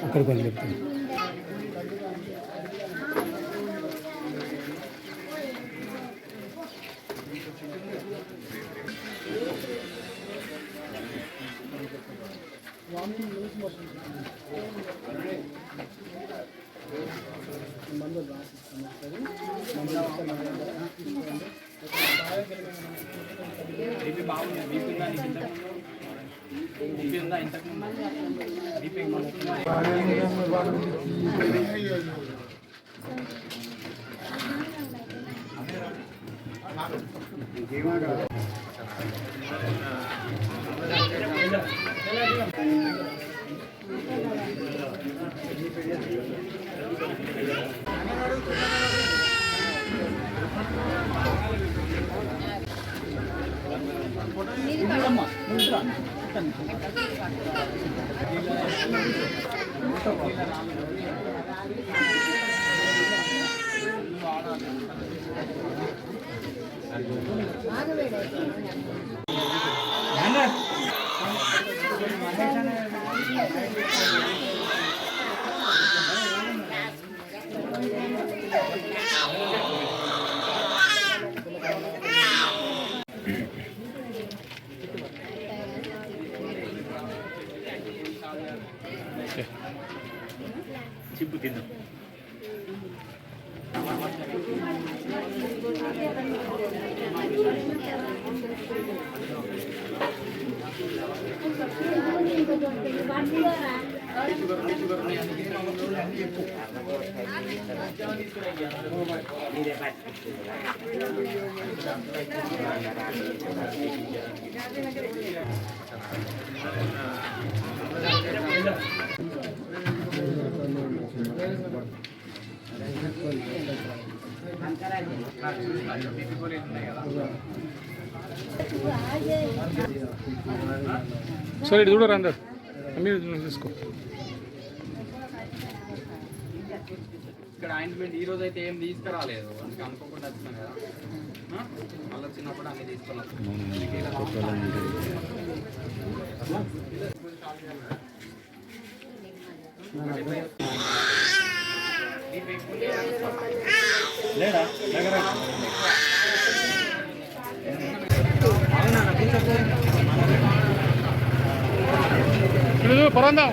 అక్కడికి వెళ్ళి చెప్తాను. చిప్పు తిందాం. సరే, ఇది చూడరా అందరు మీరు తీసుకో. ఇక్కడ ఆయింట్మెంట్ ఈ రోజు అయితే ఏం తీసుకురాలేదు, అందుకే అనుకోకుండా వచ్చినాం కదా. మళ్ళీ వచ్చినప్పుడు అన్ని తీసుకున్నాం. లేడా పరందా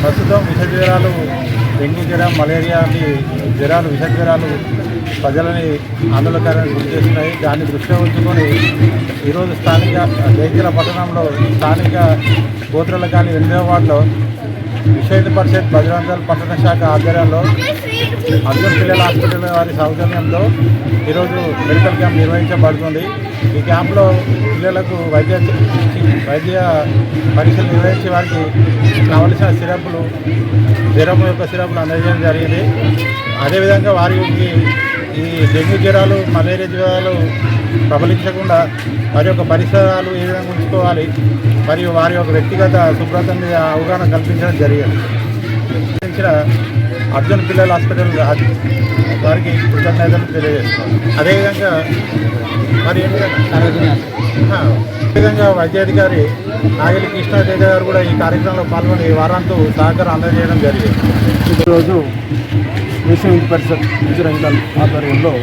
ప్రస్తుతం విష జ్వరాలు, డెంగ్యూ జ్వరం, మలేరియా జ్వరాలు, విష జ్వరాలు ప్రజలని ఆందోళనకరానికి గురి చేస్తున్నాయి. దాన్ని దృష్టిలో ఉంచుకొని ఈరోజు స్థానిక జగిత్యాల పట్టణంలో స్థానిక గోత్రాల కాలనీ 8వ వార్డులో విషయ పరిషత్ భద్రాంచల్ పట్టణ శాఖ ఆధ్వర్యంలో అర్జున్ పిల్లల హాస్పిటల్ వారి సౌజన్యంతో ఈరోజు మెడికల్ క్యాంప్ నిర్వహించబడుతుంది. ఈ క్యాంప్లో పిల్లలకు వైద్య పరీక్షలు నిర్వహించి వారికి కావలసిన సిరప్లు, జ్వరం యొక్క సిరప్లు అందజేయడం జరిగింది. అదేవిధంగా వారికి ఈ డెంగ్యూ జ్వరాలు, మలేరియా జ్వరాలు ప్రబలించకుండా వారి యొక్క పరిసరాలు ఏ విధంగా ఉంచుకోవాలి మరియు వారి యొక్క వ్యక్తిగత శుభ్రత మీద అవగాహన కల్పించడం జరిగింది. అర్జున్ పిల్లల హాస్పిటల్ వారికి కృతజ్ఞతలు తెలియజేస్తున్నాం. అదేవిధంగా అదేవిధంగా వైద్యాధికారి నాగిలి కృష్ణాతేజ గారు కూడా ఈ కార్యక్రమంలో పాల్గొని వారంతో సహకారం అందజేయడం జరిగింది. ఈరోజు విషయ పరిషత్ విజయరంగల్ ఆధ్వర్యంలో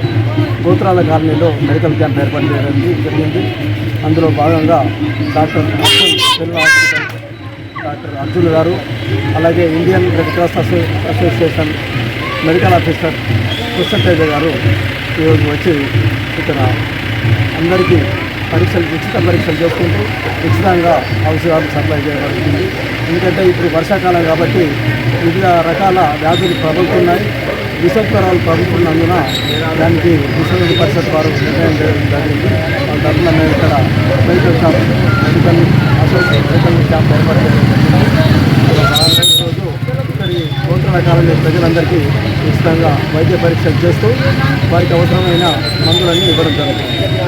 గోత్రాల కాలనీలో మెడికల్ క్యాంప్ ఏర్పాటు చేయడం జరిగింది. అందులో భాగంగా డాక్టర్ అర్జున్ గారు, అలాగే Indian red cross association medical officer Krishna Teja గారు ఈరోజు వచ్చి ఇక్కడ అందరికీ ఉచిత పరీక్షలు చేసుకుంటూ ఉచితంగా ఔషధాలు సప్లై చేయబడుతుంది. ఎందుకంటే ఇప్పుడు వర్షాకాలం కాబట్టి వివిధ రకాల వ్యాధులు ప్రబలుతున్నాయి. విషజ్వరాలు ప్రభుత్వందున దానికి విశ్వవిద్య పరిషత్ వారు నిర్ణయం చేయడం జరిగింది. వాళ్ళ తరఫున మేము ఇక్కడ medical shop medical medical shop ఏర్పాటు చేయడం జరిగింది. ఈరోజు ఇక్కడి కోట్ల కాలనీ ప్రజలందరికీ ఉచితంగా వైద్య పరీక్షలు చేస్తూ వారికి అవసరమైన మందులన్నీ ఇవ్వడం జరుగుతుంది.